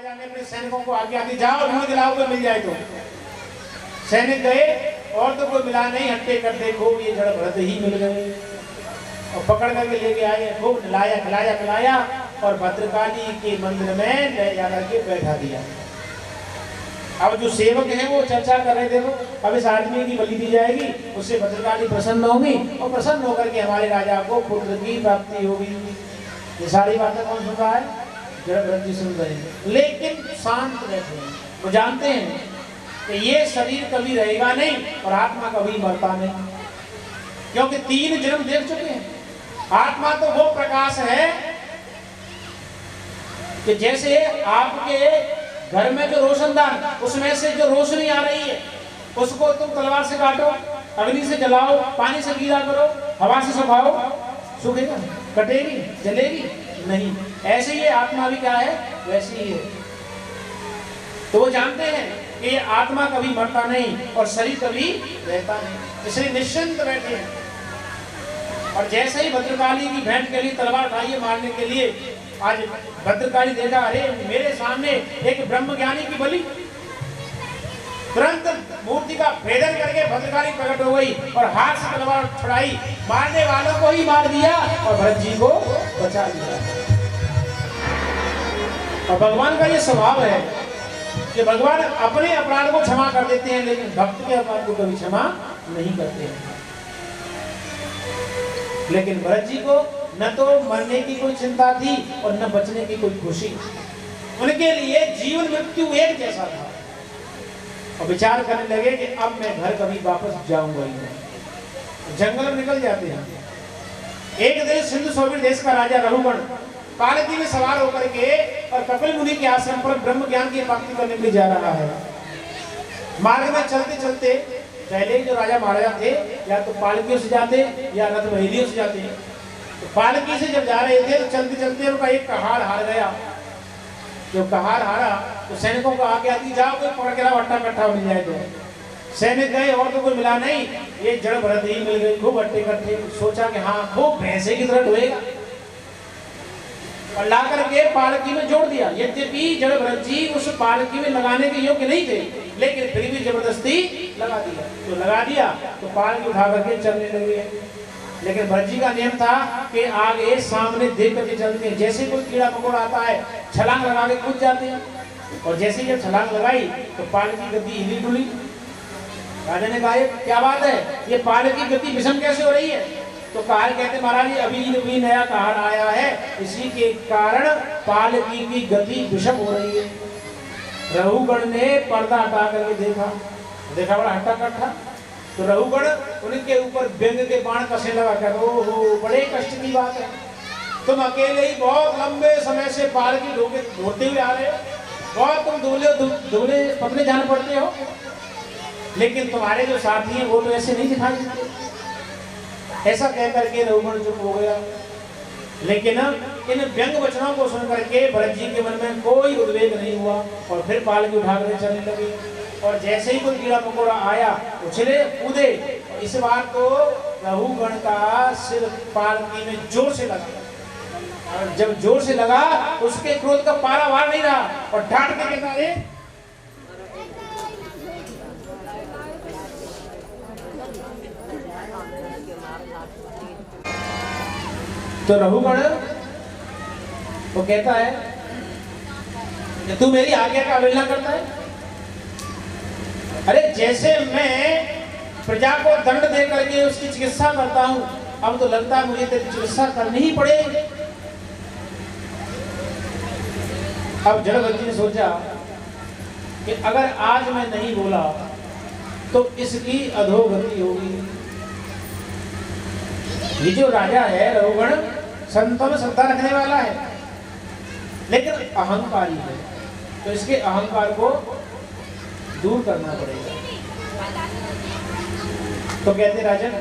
राजा ने अपने सैनिकों को आज्ञा दी, जाओ ढूंढ के लाओ, कोई मिल जाए तो। सैनिक गए और तो कोई मिला नहीं, हट्टे करते खूब ये जड़ भरत ही मिल गए और पकड़ करके लेके आए, खूब नलाया खिलाया पिलाया और भद्रकाली के मंदिर में ले जाकर के बैठा दिया। अब जो सेवक हैं वो चर्चा कर रहे थे, वो अब इस आदमी की बलि दी जाएगी, उससे भद्रकाली प्रसन्न होगी और प्रसन्न होकर के हमारे राजा को पुत्र की प्राप्ति होगी। ये सारी बातें कौन सुन रहा है? जड़भरत जी सुन रहे हैं, लेकिन शांत रहते हैं। वो जानते हैं कि ये शरीर कभी रहेगा नहीं और आत्मा कभी मरता नहीं, क्योंकि 3 जन्म देख चुके हैं। आत्मा तो वो प्रकाश है कि जैसे आपके घर में जो रोशनदान, उसमें से जो रोशनी आ रही है उसको तुम तलवार से काटो, अग्नि से जलाओ, पानी से गीला करो, हवा से सुखाओ, सूखेगा? कटेगी? जलेगी? नहीं। ऐसे ही आत्मा भी क्या है? वैसी ही है। तो वो जानते हैं कि ये आत्मा कभी मरता नहीं और शरीर कभी रहता नहीं, इसलिए निश्चिंत बैठे हैं। और जैसे ही भद्रकाली की भेंट के लिए तलवार उठाइए मारने के लिए, आज भद्रकाली देखा, अरे मेरे सामने एक ब्रह्मज्ञानी की बलि, तुरंत मूर्ति का भेदन करके भद्रकाली प्रकट हो गई और हाथ से तलवार छुड़ाई, मारने वालों को ही मार दिया और भरत जी को बचा लिया। और भगवान का ये स्वभाव है कि भगवान अपने अपराध को क्षमा कर देते हैं, लेकिन भक्त के अपराध को कभी क्षमा नहीं करते हैं। लेकिन भरत जी को न तो मरने की कोई चिंता थी और न बचने की कोई खुशी। उनके लिए जीवन मृत्यु एक जैसा था और विचार करने लगे कि अब मैं घर कभी वापस जाऊंगा ही नहीं। जंगल में निकल जाते हैं। एक दिन सिंधु सौवीर देश का राजा रहुगण पालकी में सवार होकर के और कपिल मुनि के आश्रम पर ब्रह्म ज्ञान की प्राप्ति करने के लिए जा रहा है। मार्ग में चलते चलते पहले जो राजा महाराजा थे या तो पालकियों से जाते या रथ बहेलियों से जाते। तो पालकी से जब जा रहे थे तो चलते चलते उनका एक कहार हार गया। जो कहार हारा तो सैनिकों को आगे आती, जाओ कोई पकड़ के लाओ, अट्टा कट्ठा मिल जाए तो। सैनिक गए और तो कोई मिला नहीं, ये जड़ भरत ही मिल गई, खूब अट्टे कट्ठे। सोचा कि हाँ खूब भैंसे की तरह ढोएगा और ला करके पालकी में जोड़ दिया। यद्यपि जड़ भरत जी उस पालकी में लगाने के योग्य नहीं थे, लेकिन फिर भी जबरदस्ती लगा दिया। तो लगा दिया तो पालकी उठा करके चलने लगे। लेकिन भरत जी का नियम था कि आगे सामने देख करके चलते हैं। जैसे कोई कीड़ा मकोड़ा आता है छलांग लगा के कूद जाते हैं और जैसे ही जब छलांग लगाई तो पालकी गति हिली डुली। राजा ने कहा क्या बात है, ये पालकी गति विषम कैसे हो रही है? तो कहार कहते महाराज जी अभी नया कहार आया है, इसी के कारण पालकी की गति विषम हो रही है। रहुगण ने पर्दा हटा करके देखा बड़ा हट्टा कट्ठा। तो रहुगण उनके ऊपर व्यंग के बाण कसने लगा कर, ओहो बड़े कष्ट की बात है, तुम अकेले ही बहुत लंबे समय से पालकी ढोते हुए आ रहे हो, बहुत तुम दुबले पतले जान पड़ते हो, लेकिन तुम्हारे जो साथी हैं वो तो ऐसे नहीं दिखाई देते। ऐसा कह करके रहुगण चुप हो गया। लेकिन इन व्यंग वचनों को सुनकर के भरत जी के मन में कोई उद्वेग नहीं हुआ और फिर पालकी उठा कर चलने लगे। और जैसे ही कोई कीड़ा मकोड़ा आया उछले कूदे, इस बार तो रहुगण का सिर पालकी में जोर से लगा और जब जोर से लगा तो उसके क्रोध का पारा वार नहीं रहा और डांट के कहता तो रहुगण वो कहता है कि तू मेरी आज्ञा का अवहेलना करता है। अरे जैसे मैं प्रजा को दंड दे करके उसकी चिकित्सा करता हूं, अब तो लगता है मुझे तेरी चिकित्सा करनी ही पड़ेगी। अब जड़भरत जी ने सोचा कि अगर आज मैं नहीं बोला तो इसकी अधोगति होगी। ये जो राजा है रहुगण संतों में श्रद्धा रखने वाला है, लेकिन अहंकारी है, तो इसके अहंकार को दूर करना पड़ेगा। तो कहते राजन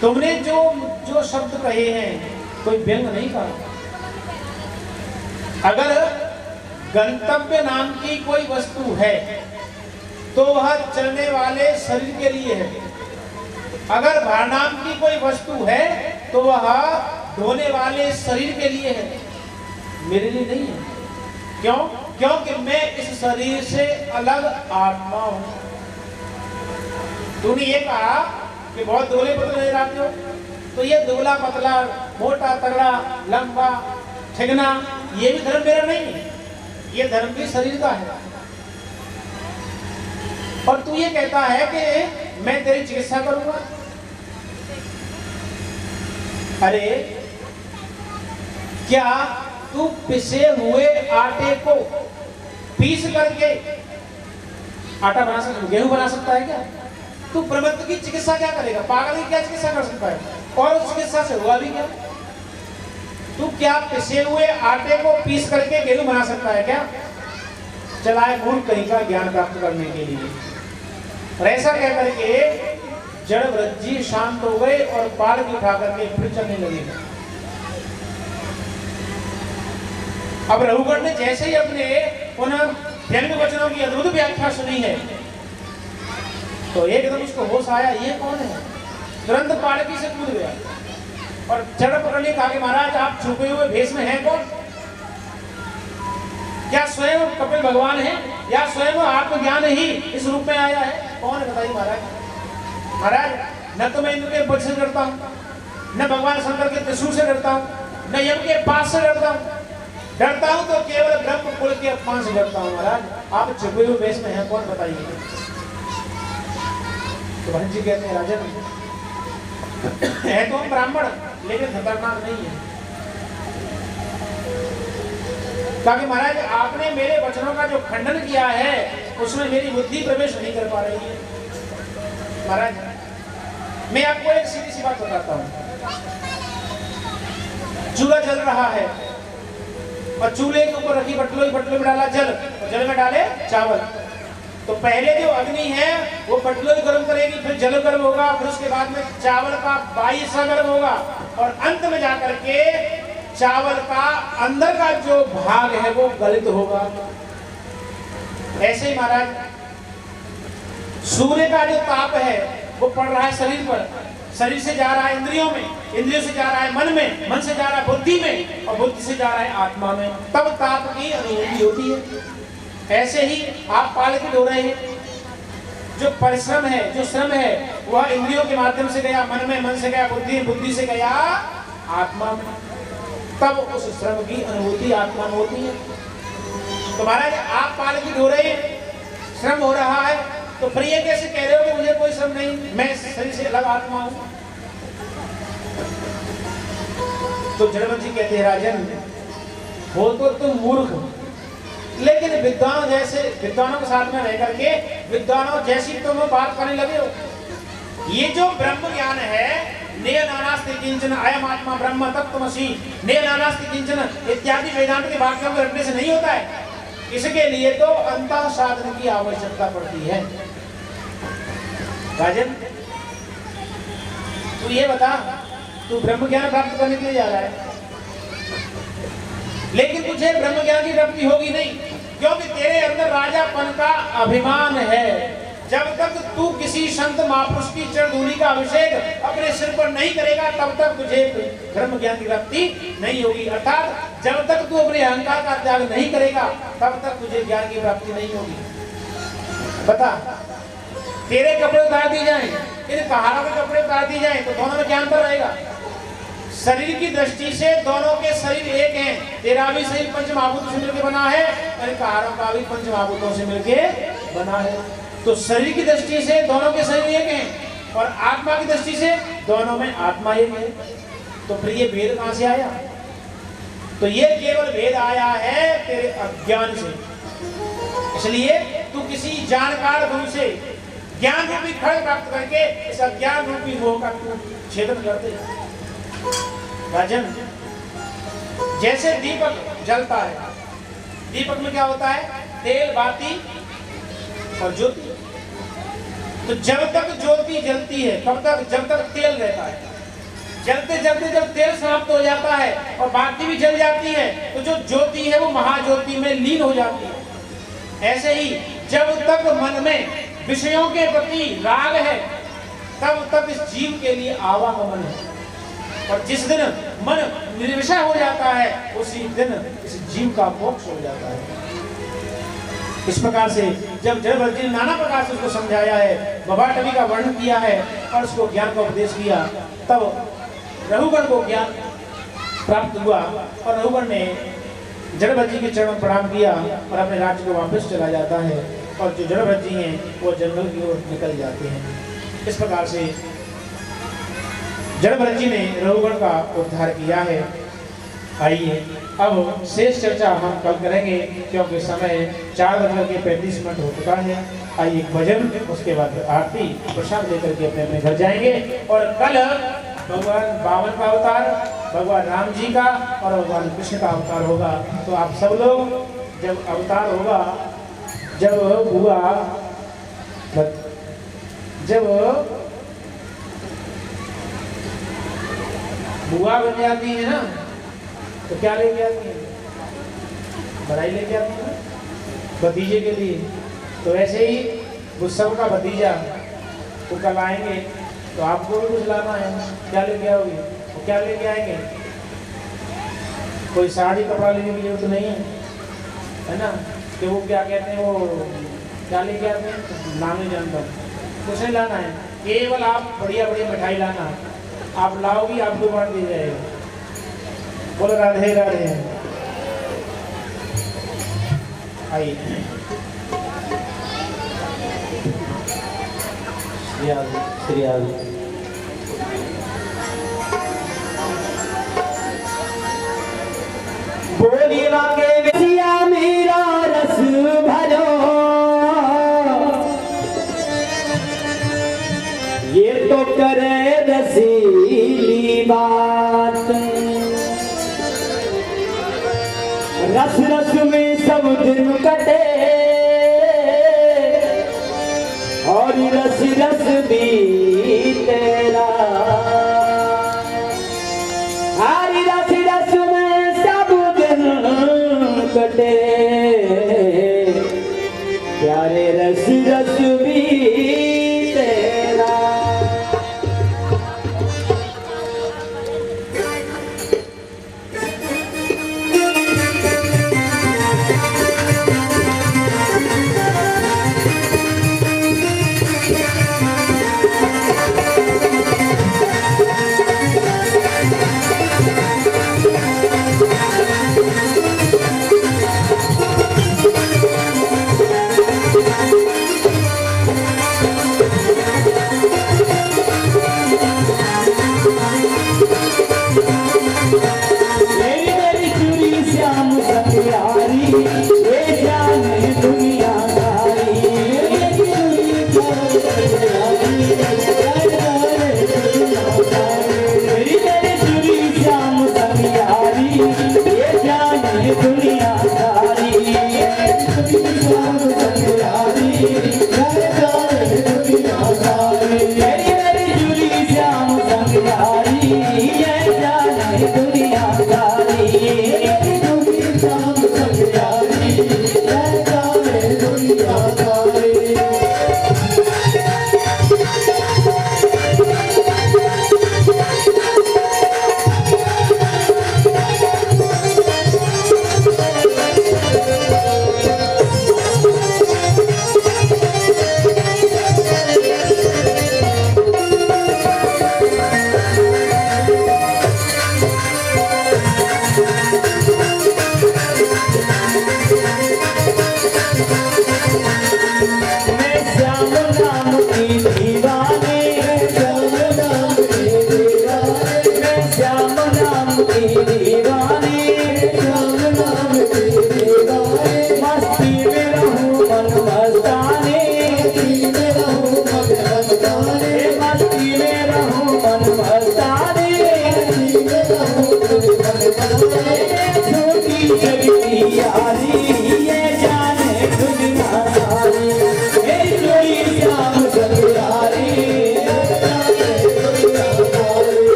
तुमने जो शब्द कहे हैं कोई व्यंग नहीं कहा। अगर गंतव्य नाम की कोई वस्तु है तो वह चलने वाले शरीर के लिए है, अगर भार नाम की कोई वस्तु है तो वह ढोने वाले शरीर के लिए है, मेरे लिए नहीं है। क्यों? क्योंकि मैं इस शरीर से अलग आत्मा हूं। तूने ये कहा कि बहुत दुबले पतले नजर आते हो, तो ये दुबला पतला, मोटा तगड़ा, लंबा, ठिगना, ये भी धर्म मेरा नहीं है, ये धर्म भी शरीर का है। और तू ये कहता है कि मैं तेरी चिकित्सा करूंगा। अरे क्या तू पिसे हुए आटे को पीस करके आटा बना सकता, गेहूं बना सकता है क्या? तू प्रबंध की चिकित्सा क्या करेगा? पागल की क्या चिकित्सा कर सकता है? और उस चिकित्सा से हुआ भी क्या? तू क्या पिसे हुए आटे को पीस करके गेहूं बना सकता है क्या? चलाए मूर्ख कहीं का ज्ञान प्राप्त करने के लिए। और ऐसा कह करके जड़ वृज्जी शांत हो गए और पालकी उठा करके फिर चलने लगे। अब रघुगण ने जैसे ही अपने पुनः व्यंग वचनों की अद्भुत व्याख्या सुनी है, तो एकदम उसको होश आया, ये कौन है? तुरंत पालकी से कूद गया और जड़ पकड़ लिया, कहा कि महाराज आप छुपे हुए भेष में हैं कौन? क्या स्वयं कपिल भगवान है या स्वयं आत्मज्ञान ही इस रूप में आया है? कौन है बताइए महाराज। महाराज न तो मैं इंद्र के वज्र से डरता हूं, न भगवान शंकर के त्रिशूल से डरता हूं, न यम के पास से डरता हूं। डरता हूं तो केवल ब्रह्म कुल के अपमान से डरता हूं। महाराज आप छुपे हुए वेश में हैं कौन बताइए। तो भरत जी कहते हैं राजन है तो हम ब्राह्मण, लेकिन खतरनाक नहीं है। ताकि महाराज आपने मेरे वचनों का जो खंडन किया है उसमें मेरी बुद्धि प्रवेश नहीं कर पा रही है। महाराज मैं आपको एक सीधी सी बात बताता हूं। चूल्हा जल रहा है और चूल्हे के ऊपर रखी बटलोई, बटलोई में डाला जल और जल में डाले चावल। तो पहले जो अग्नि है वो बटलोई गर्म करेगी, फिर जल गर्म होगा, फिर उसके बाद में चावल का बाई हिस्सा गर्म होगा और अंत में जाकर के चावल का अंदर का जो भाग है वो गलित होगा। ऐसे ही महाराज सूर्य का जो ताप है वो पड़ रहा है शरीर पर, शरीर से जा रहा है इंद्रियों में, इंद्रियों से जा रहा है मन में, मन से जा रहा है बुद्धि में और बुद्धि से जा रहा है आत्मा में, तब ताप की अनुभूति होती है। ऐसे ही आप पालकी ढो रहे हैं, जो परिश्रम है, जो श्रम है वह इंद्रियों के माध्यम से गया मन में, मन से गया बुद्धि, बुद्धि से गया आत्मा में, तब उस श्रम की अनुभूति आत्मा में होती है। तो महाराज आप पालकी ढो रहे हैं, श्रम हो रहा है, तो फिर ये कैसे कह रहे हो कि मुझे कोई श्रम नहीं, मैं शरीर से अलग आत्मा हूं? तो जड़वंत जी कहते हैं राजन हो तो तुम मूर्ख, लेकिन विद्वान जैसे विद्वानों के साथ में रह करके विद्वानों जैसी तुम बात करने लगे हो। ये जो ब्रह्म ज्ञान है, नेय नानास्ति किंचन अयम आत्मा ब्रह्म तत्त्वमसि, नेय नानास्ति किंचन इत्यादि वेदांत के वाक्यों को रटने से नहीं होता है। इसके लिए तो अंतः साधन की आवश्यकता पड़ती है। राजन तू ये बता, तू ब्रह्म ज्ञान प्राप्त करने के लिए जा रहा है, लेकिन तुझे ब्रह्म ज्ञान की प्राप्ति होगी नहीं, क्योंकि तेरे अंदर राजापन का अभिमान है। जब तक तू किसी संत महापुरुष की चरणधूलि का अभिषेक अपने सिर पर नहीं करेगा तब तक तुझे ब्रह्म ज्ञान की प्राप्ति नहीं होगी। अर्थात जब तक तू अपने अहंकार का त्याग नहीं करेगा तब तक तुझे ज्ञान की प्राप्ति नहीं होगी। बता, तेरे कपड़े उतार दिए जाएं, इन पहाड़ों के कपड़े उतार दिए जाएं तो दोनों में क्या अंतर रहेगा? शरीर की दृष्टि से दोनों के शरीर एक हैं। तेरा भी शरीर पंच महाभूतों से मिलकर बना है और पहाड़ों का भी पंच महाभूतों से मिलकर बना है। तो शरीर की दृष्टि से दोनों के शरीर एक हैं और आत्मा की दृष्टि से दोनों में आत्मा एक है। तो फिर ये भेद कहां से आया? तो ये केवल भेद आया है तेरे अज्ञान से। इसलिए तू किसी जानकार गुरु से ज्ञान रूपी खड़ प्राप्त करके इस अज्ञान रूपी मोह का तू छेदन कर दे। राजन जैसे दीपक जलता है, दीपक में क्या होता है? तेल, बाती और ज्योति। तो जब तक ज्योति जलती है तब तक, जब तक तेल रहता है, जलते जलते जब तेल समाप्त हो जाता है और बाती भी जल जाती है तो जो ज्योति है वो महाज्योति में लीन हो जाती है। ऐसे ही जब तक मन में विषयों के प्रति राग है तब तक इस जीव के लिए आवागमन है। और जिस दिन मन निर्विषय हो जाता है उसी दिन इस जीव का मोक्ष हो जाता है। इस प्रकार से जब जड़भरत जी ने नाना प्रकार से उसको समझाया है, भवाटवी का वर्णन किया है और उसको ज्ञान का उपदेश किया, तब रघुगण को ज्ञान प्राप्त हुआ और रघुगण ने जड़भरत जी के चरण में प्रणाम किया और अपने राज्य को वापस चला जाता है और जो जड़भरत जी हैं वो जंगल की ओर निकल जाते हैं। इस प्रकार से जड़भरत जी ने रघुगण का उद्धार किया है। आइए अब शेष चर्चा हम कल करेंगे क्योंकि समय 4:35 हो चुका है। आइए एक भजन, उसके बाद आरती प्रसाद लेकर के अपने अपने घर जाएंगे और कल भगवान बावन का अवतार, भगवान राम जी का और भगवान कृष्ण का अवतार होगा। तो आप सब लोग जब अवतार होगा, जब बुआ बन जाती है ना तो क्या लेके आती है? बधाई लेके आती है ना भतीजे के लिए। तो ऐसे ही वो सबका भतीजा वो कल आएंगे तो आपको भी कुछ लाना है। क्या लेके आओगे? वो क्या लेके आएंगे? कोई साड़ी कपड़ा लेने की जरूरत नहीं है ना, कि वो क्या कहते हैं, वो क्या लेके आते हैं नाम नहीं जानता, कुछ नहीं लाना है। केवल आप बढ़िया बढ़िया मिठाई लाना, आप लाओगी आपको बांट दी जाएगा। बोलो राधे राधे। आइए बोली लागे विसिया मेरा रस भरो, ये तो करे रसीली बात, रस रस में सब दिन कटे और रस रस भी तेरा, हरी रस रस में सब दिन कटे, प्यारे रस रस भी तेरा।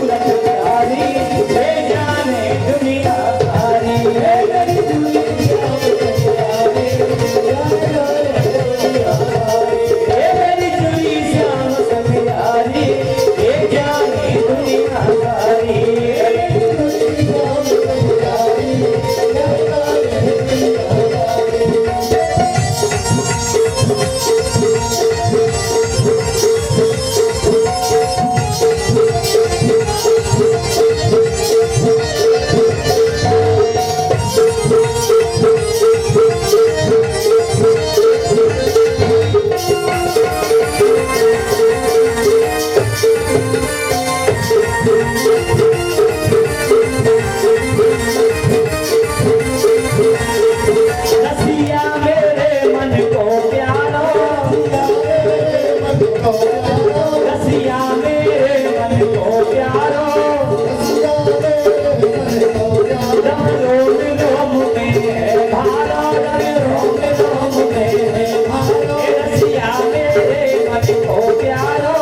सूरत प्यारी ये जाने दुनिया सारी ये मेरी चूड़ी श्याम सखियारी ये मेरी चूड़ी श्याम सखियारी ये जाने दुनिया सारी रसिया मेरे मन को प्यारो रसिया मेरे मन को प्यारो रम रोम रोम में है भारो रम रोम रोम में है भारो रसिया मेरे मन को प्यारो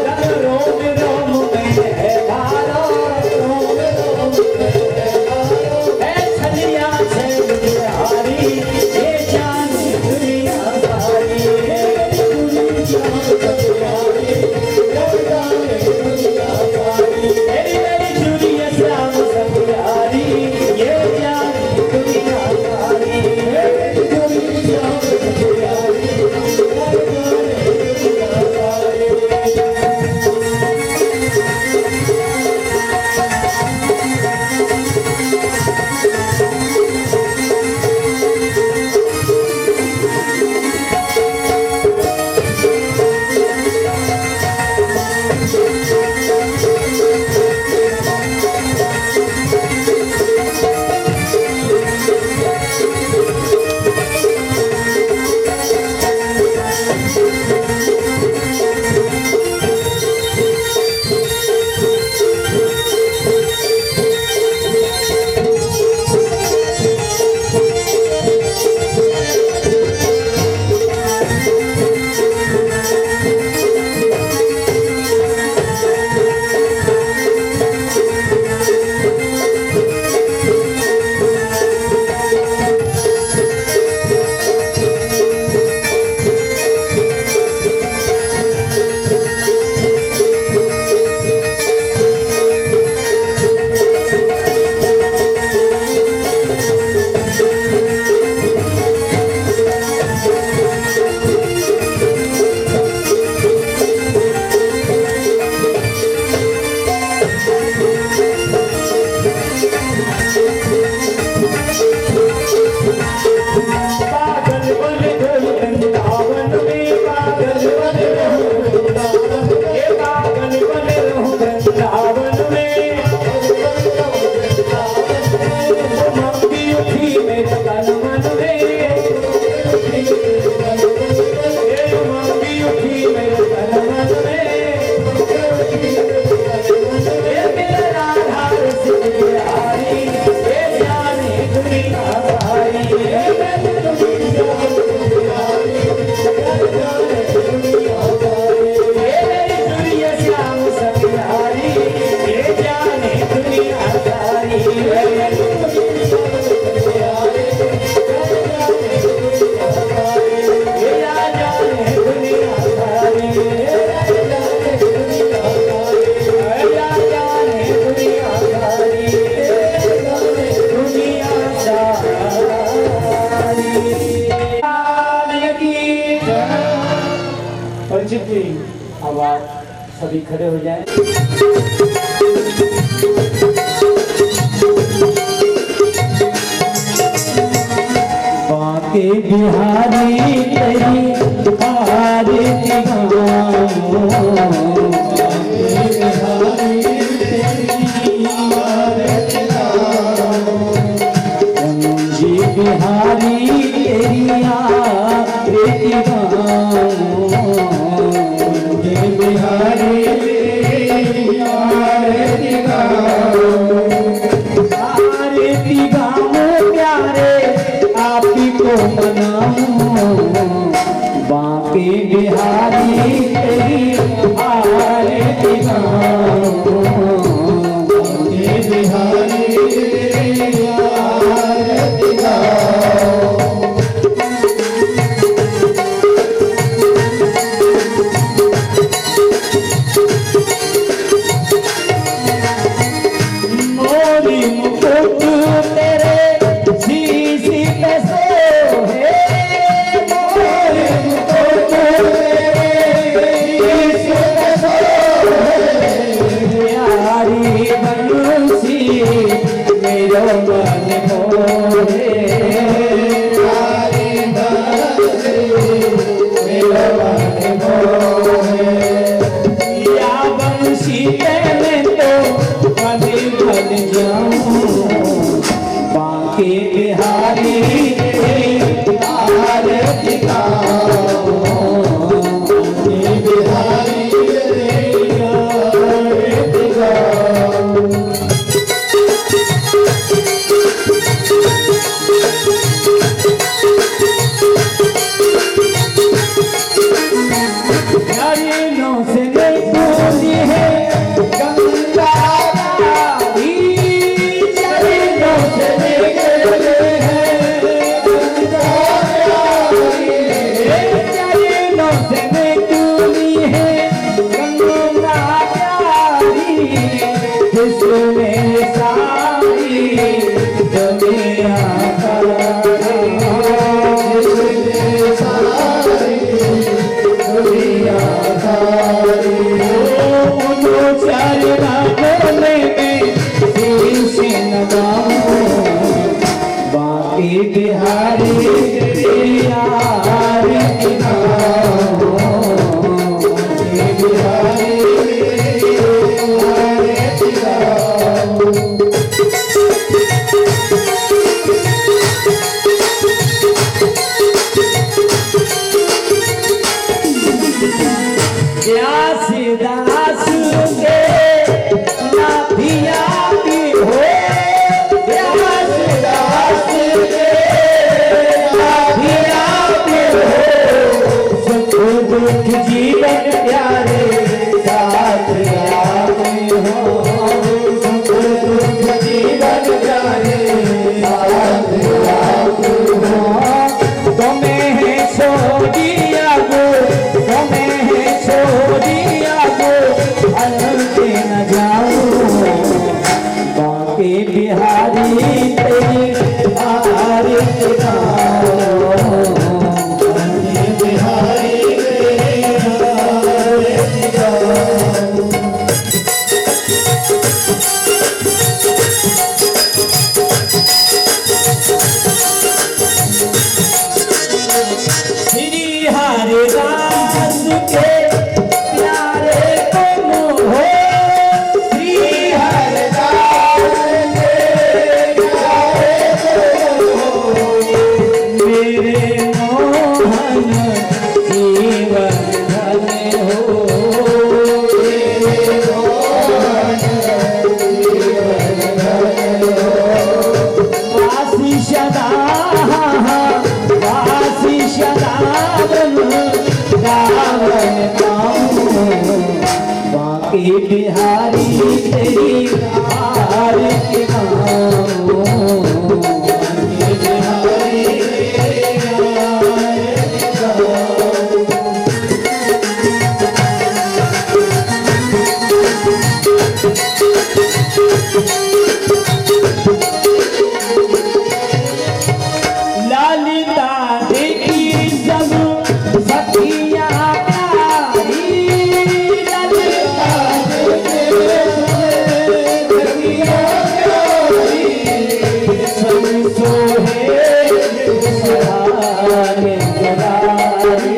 रम रोम रोम में है भारो है छलिया से बिहारी ये जान दुनिया सारी है मेरी चूड़िया श्याम सखियारी ये जान दुनिया सारी पागल बन गई वृंदावन में पागल बन रहूं ये पागल बन रहूं वृंदावन में मंगी उठी मेरे तन मन में ये मंगी उठी मेरे तन मन में ये मेरा राधा रसिक बिहारी ये जाने दुनिया सारी ये मेरी चूड़िया श्याम सखियारी ये जाने दुनिया सारी ये जाने दुनिया सारी जाने दुनिया सारी दुनिया परिचित जी अब आप सभी खड़े हो जाएं। बाके बिहारी तेरी आरती गाऊं बिहारी तेरी आरती गाऊं जी बिहारी तेरी आरती गाऊं बिहारी तेरी आरती गाऊं आरती गाऊं प्यारे आप ही को मनाऊं बाके बिहारी तेरी प्यारी बंसी मेरो मन मोहे प्यारी बंसी मेरो मन मोहे या बंसी तेने तो कभी बन जाऊं बांके बिहारी आरती गाऊं बिहारी आरती गाऊं हरिणों से निकली है गंगा नदी हरिणों से निकले हैं गंगा नदी हरिणों से निकली है गंगा नदी जिसमें सारी दुनिया बिहारी आरती गाऊं बिहारी आरती गाऊं व्यास दास के ना भिया भी हो व्यास दास के ना भिया भी हो सुख दुख जीवन प्यारे साथ आते हो सुख दुख जीवन प्यारे साथ आते हो तुम्हें है छोड़िया गो तुम्हें है छोड़िया गो अलग न जाऊं बांके बिहारी तेरी आरती गाऊं बांके बिहारी तेरी आरती गाऊं श्री हरिदास के प्यारे तुम हो श्री हरिदास के प्यारे तुम हो मेरे मोहन जीवन धन हो मेरे मोहन जीवन धन हो वासी सदा वासी सदा गावन गाऊं बांके बिहारी तेरी आरती गाऊं बांके बिहारी तेरी आरती गाऊं लालिता देखी सब सखिया प्यारी ललिता देखी सखिया प्यारी सब सोहे सुहाने दुलारी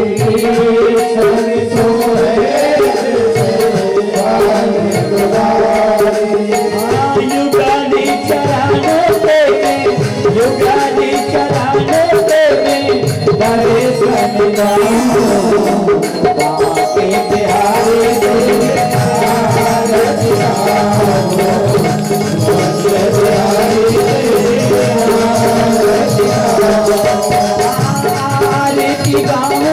सब सोहे सुहाने दुलारी युगानी चरणों पे युगानी चरणों पे दर्शन गाऊं बांके बिहारी तेरी आरती गाऊं बांके बिहारी तेरी आरती गाऊं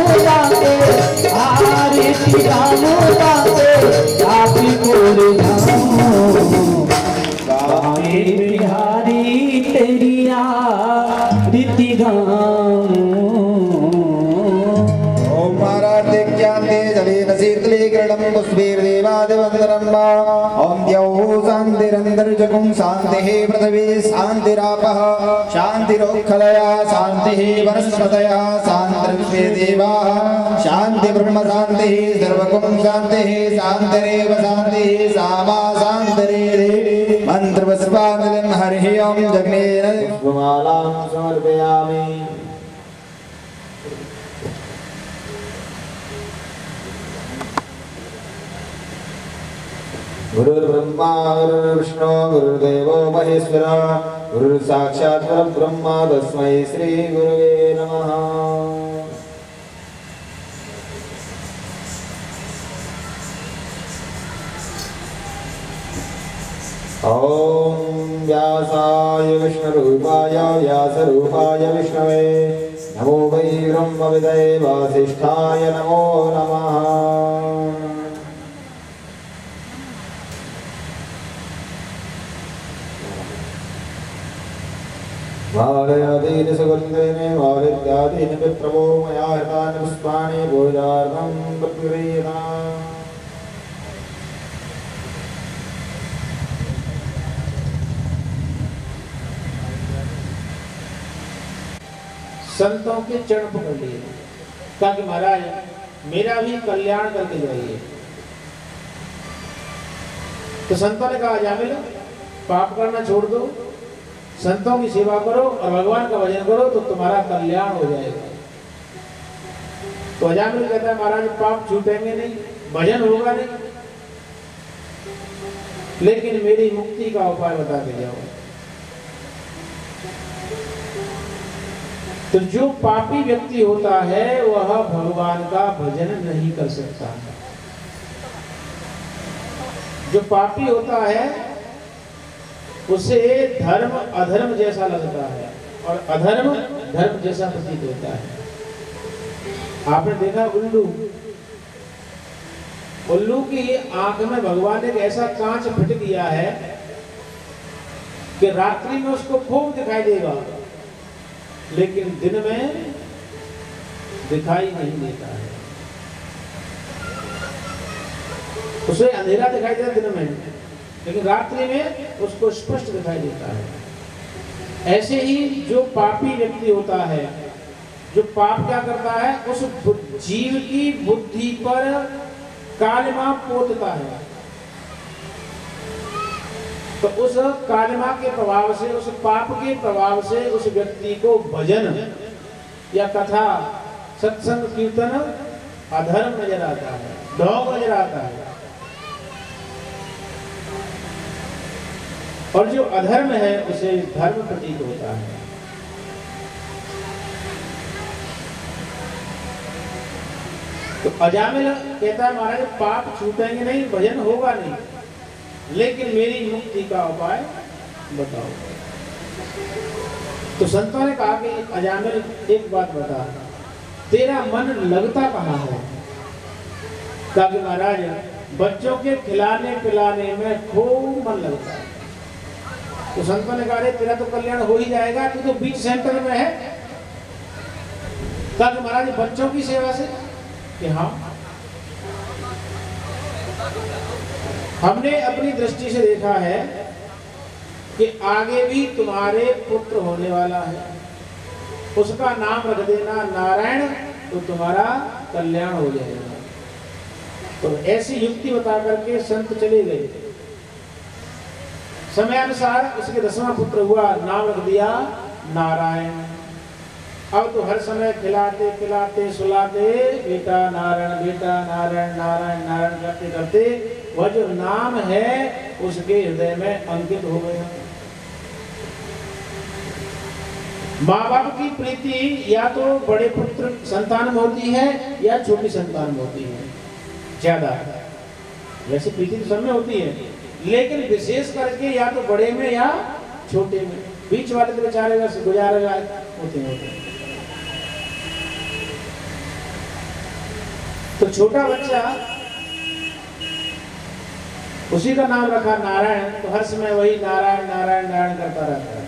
आरती गाऊं बांके आपी कोर गाऊं बांके बिहारी तेरी आरती गाऊं ओम महाराज ज्ञान दे जले नसीतले किरणम पुष्पेर देवादेव शान्तिरन्तरम् ॐ द्यौः शान्तिरन्तरिजगुं शान्तिः पृथिवी शान्तिरापः शान्तिरोक्षदया शान्तिः वनस्पतयः शान्तिर्विश्वे देवाः शान्ति ब्रह्म शान्तिः सर्वगुं शान्तिः शान्तिरेव शान्तिः सामा शान्तिरेधि मन्त्रपुष्पाञ्जलिं हरिः ओं जग्नेन पुष्पमालां समर्पयामि। गुरुर्ब्रह्मा गुरुर्विष्णु गुरुर्देवो महेश्वरः गुरुर्साक्षात् परब्रह्म तस्मै श्री गुरुवे नमः। ॐ व्यासाय विष्णुरूपाय व्यासरूपाय विष्णवे नमो वै ब्रह्मविदये वासिष्ठाय नमो नमः। वालयादीन सुगन्धेने वालिद्यादीन पितृवो मया हृतानि पुष्पाणि पूजार्थं प्रक्रियताम्। संतों के चरण पकड़ लिए ताकि महाराज मेरा भी कल्याण करके जाइए। तो संतों ने कहा जामिल पाप करना छोड़ दो, संतों की सेवा करो और भगवान का भजन करो तो तुम्हारा कल्याण हो जाएगा। तो अजामिल कहता है महाराज पाप छूटेंगे नहीं, भजन होगा नहीं, लेकिन मेरी मुक्ति का उपाय बता के जाओ। तो जो पापी व्यक्ति होता है वह भगवान का भजन नहीं कर सकता। जो पापी होता है उसे धर्म अधर्म जैसा लगता है और अधर्म धर्म जैसा प्रतीत होता है। आपने देखा उल्लू की आंख में भगवान ने एक ऐसा कांच फिट दिया है कि रात्रि में उसको खूब दिखाई देगा, लेकिन दिन में दिखाई नहीं देता है। उसे अंधेरा दिखाई देता दिन में, लेकिन रात्रि में उसको स्पष्ट दिखाई देता है। ऐसे ही जो पापी व्यक्ति होता है, जो पाप क्या करता है, उस जीव की बुद्धि पर कालिमा पोतता है। तो उस कालिमा के प्रभाव से, उस पाप के प्रभाव से उस व्यक्ति को भजन या कथा सत्संग कीर्तन अधर्म नजर आता है, ढोंग नजर आता है। और जो अधर्म है उसे धर्म प्रतीत होता है। तो अजामिल कहता है महाराज पाप छूटेंगे नहीं, भजन होगा नहीं, लेकिन मेरी मुक्ति का उपाय बताओ। तो संतों ने कहा कि अजामिल एक बात बता, तेरा मन लगता कहाँ है? ताकि महाराज बच्चों के खिलाने पिलाने में खूब मन लगता है। तो संतों ने कहा तेरा तो कल्याण हो ही जाएगा, तू तो बीच सेंटर में है। ताकि महाराज बच्चों की सेवा से कि हाँ, हमने अपनी दृष्टि से देखा है कि आगे भी तुम्हारे पुत्र होने वाला है, उसका नाम रख देना नारायण, तो तुम्हारा कल्याण हो जाएगा। तो ऐसी युक्ति बता करके संत चले गए। समयानुसार उसके 10वां पुत्र हुआ, नाम रख दिया नारायण। अब तो हर समय खिलाते पिलाते सुलाते बेटा नारायण नारायण नारायण करते करते वह जो नाम है उसके हृदय में अंकित हो गया। माँ बाप की प्रीति या तो बड़े पुत्र संतान में होती है या छोटी संतान में होती है ज्यादा। वैसे प्रीति तो सब में होती है, लेकिन विशेष करके या तो बड़े में या छोटे में, बीच वाले तो बेचारे गुजारे होते हैं। तो छोटा बच्चा उसी का नाम रखा नारायण, तो हर समय वही नारायण नारायण नारायण करता रहता है।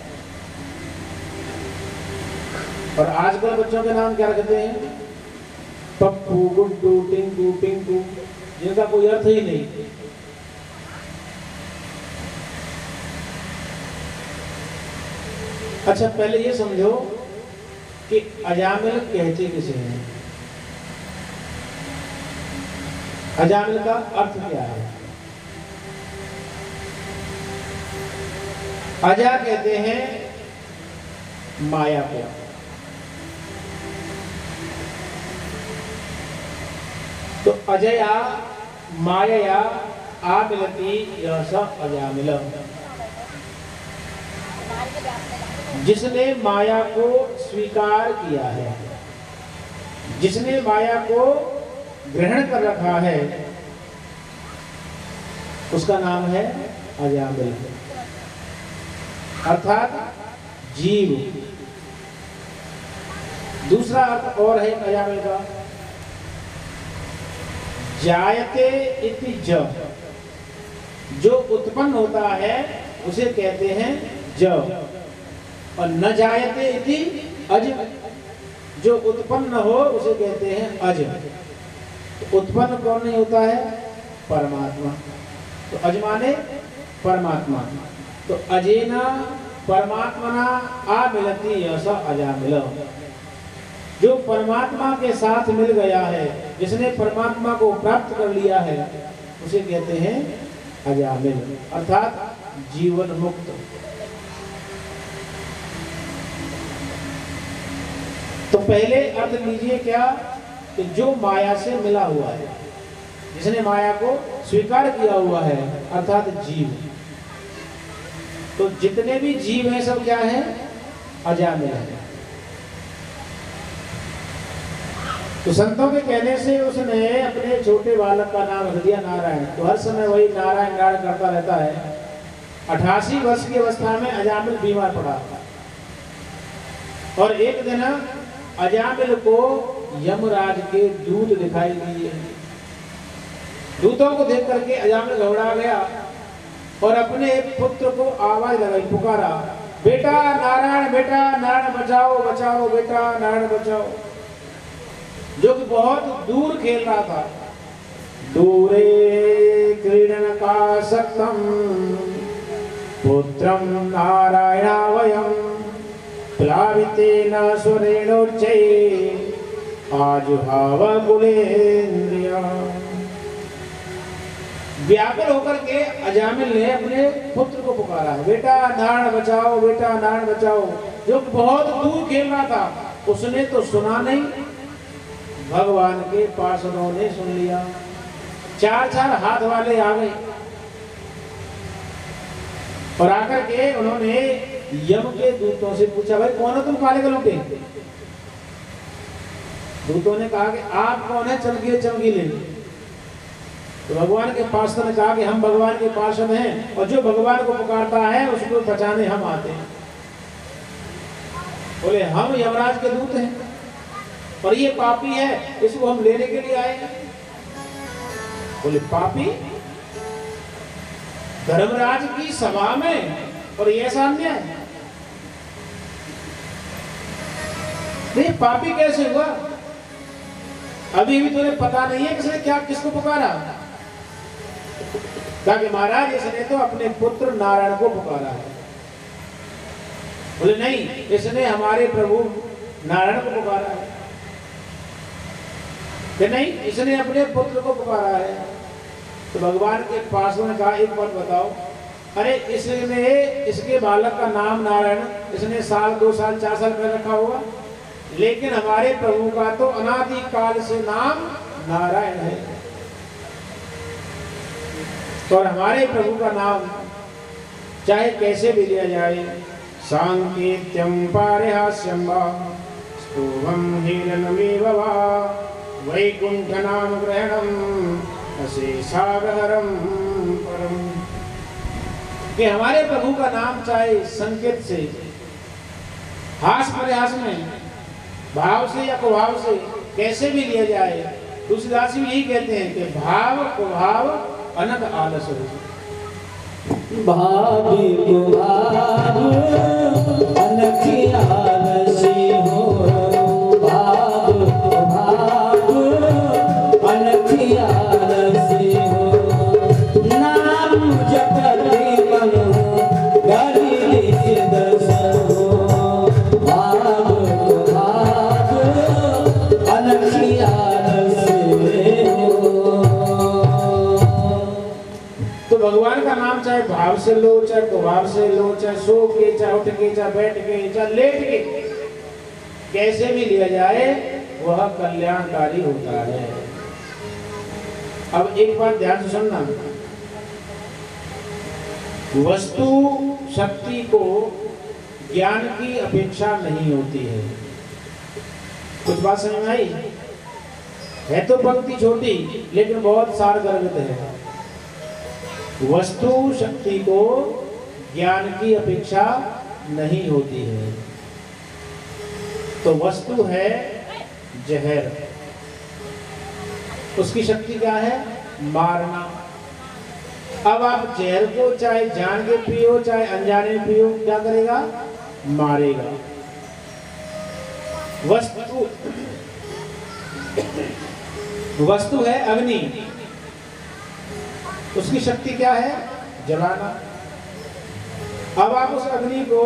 और आजकल बच्चों के नाम क्या रखते हैं? पप्पू, गुड्डू, टिंकू, पिंकू, जिनका कोई अर्थ ही नहीं। अच्छा पहले ये समझो कि अजामिल कहते किसे हैं? अजामिल का अर्थ क्या है? अजा कहते हैं माया को। तो अजया माया आमिलती यह अजामिल। जिसने माया को स्वीकार किया है, जिसने माया को ग्रहण कर रखा है, उसका नाम है अजामिल, अर्थात जीव। दूसरा अर्थ और है अजामिल का, जायते इति ज, जो उत्पन्न होता है उसे कहते हैं ज, और न जायते इति अज, जो उत्पन्न हो उसे कहते हैं अज। तो उत्पन्न कौन नहीं होता है? परमात्मा। तो अज माने परमात्मा। तो अजेना परमात्मना आमिलति यसा अजामिल। जो परमात्मा के साथ मिल गया है, जिसने परमात्मा को प्राप्त कर लिया है, उसे कहते हैं अजामिल, अर्थात जीवन मुक्त। तो पहले अर्थ लीजिए क्या, कि जो माया से मिला हुआ है, जिसने माया को स्वीकार किया हुआ है, अर्थात जीव। तो जितने भी जीव हैं सब क्या है? अजामिल है। तो संतों के कहने से उसने अपने छोटे बालक का नाम रख दिया नारायण। तो हर समय वही नारायण नारायण करता रहता है। 88 वर्ष की अवस्था में अजामिल बीमार पड़ा और एक दिन अजामिल को यमराज के दूत दिखाई दिए। दूतों को देख करके अजामिल घबरा गया और अपने पुत्र को आवाज लगाई, पुकारा, बेटा नारायण, बेटा नारायण बचाओ, बचाओ बेटा नारायण बचाओ। जो कि बहुत दूर खेल रहा था। दूरे क्रीडन का सक्तम पुत्रम नारायणावयम प्लावितेन स्वरेणोच्चै आजुहाव कुलेन्द्रिया। व्याकुल होकर के अजामिल ने अपने पुत्र को पुकारा, बेटा नारायण बचाओ, बेटा नारायण बचाओ। जो बहुत दूर खेल रहा था, उसने तो सुना नहीं, भगवान के पार्षदों ने सुन लिया। 4 हाथ वाले आ गए और आकर के उन्होंने यम के दूतों से पूछा, भाई कौन हो तुम काले गलूटे? दूतों ने कहा कि आप कौन है चमकीले चमकीले? तो भगवान के पार्षद ने कहा कि हम भगवान के पार्षद हैं और जो भगवान को पुकारता है उसको बचाने हम आते हैं। बोले हम यमराज के दूत हैं और ये पापी है, इसको हम लेने के लिए आए हैं। बोले पापी? धर्मराज की सभा में और ये ऐसा अन्याय? नहीं, पापी कैसे हुआ? अभी भी तुम्हें पता नहीं है किसने क्या किसको पुकारा? कहा कि महाराज इसने तो अपने पुत्र नारायण को पुकारा है। बोले नहीं, इसने हमारे प्रभु नारायण को पुकारा है। कि नहीं, इसने अपने पुत्र को पुकारा है। तो भगवान के पार्षद ने कहा, एक बात बताओ, अरे इसने इसके बालक का नाम नारायण इसने साल 2 साल 4 साल पहले रखा होगा, लेकिन हमारे प्रभु का तो अनादि काल से नाम नारायण है। और हमारे प्रभु का नाम चाहे कैसे भी लिया जाए, सांकेत्यम पारिहास्यम वा स्तोभम हेलनमेव वा वैकुंठ नाम ग्रहणम अशेषागहरम परम। कि हमारे प्रभु का नाम चाहे संकेत से, हास प्रयास में, भाव से या कुभाव से कैसे भी लिया जाए, तुलसीदास जी यही कहते हैं कि भाव कुभाव अनग आलस हो। भावी कुभाव अनग आलसी हो, भाव कुभाव अनग आलसी हो। नाम जपति मनु गरीब दस हो, तो भगवान का नाम चाहे भाव से लो, चाहे कुभाव से लो, चाहे सो के, चाहे उठ के, चाहे बैठ के, चाहे लेट के, कैसे भी लिया जाए वह कल्याणकारी होता है। अब एक बात ध्यान से सुनना, वस्तु शक्ति को ज्ञान की अपेक्षा नहीं होती है। कुछ बात समझ में आई? है तो पंक्ति छोटी लेकिन बहुत सारगर्भित है। वस्तु शक्ति को ज्ञान की अपेक्षा नहीं होती है। तो वस्तु है जहर, उसकी शक्ति क्या है? मारना। अब आप जहर को चाहे जान के पियो चाहे अनजाने में पियो, क्या करेगा? मारेगा। वस्तु है अग्नि, उसकी शक्ति क्या है? जलाना। अब आप उस अग्नि को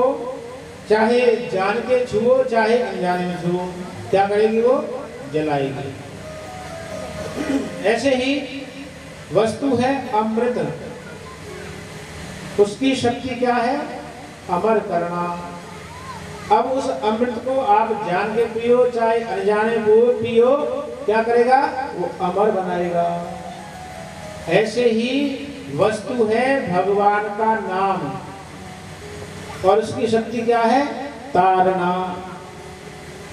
चाहे जान के छुओ चाहे अनजाने में छुओ, क्या करेगी? वो जलाएगी। ऐसे ही वस्तु है अमृत, उसकी शक्ति क्या है? अमर करना। अब उस अमृत को आप जान के पियो चाहे अनजाने में पियो, क्या करेगा? वो अमर बनाएगा। ऐसे ही वस्तु है भगवान का नाम, और उसकी शक्ति क्या है? तारना।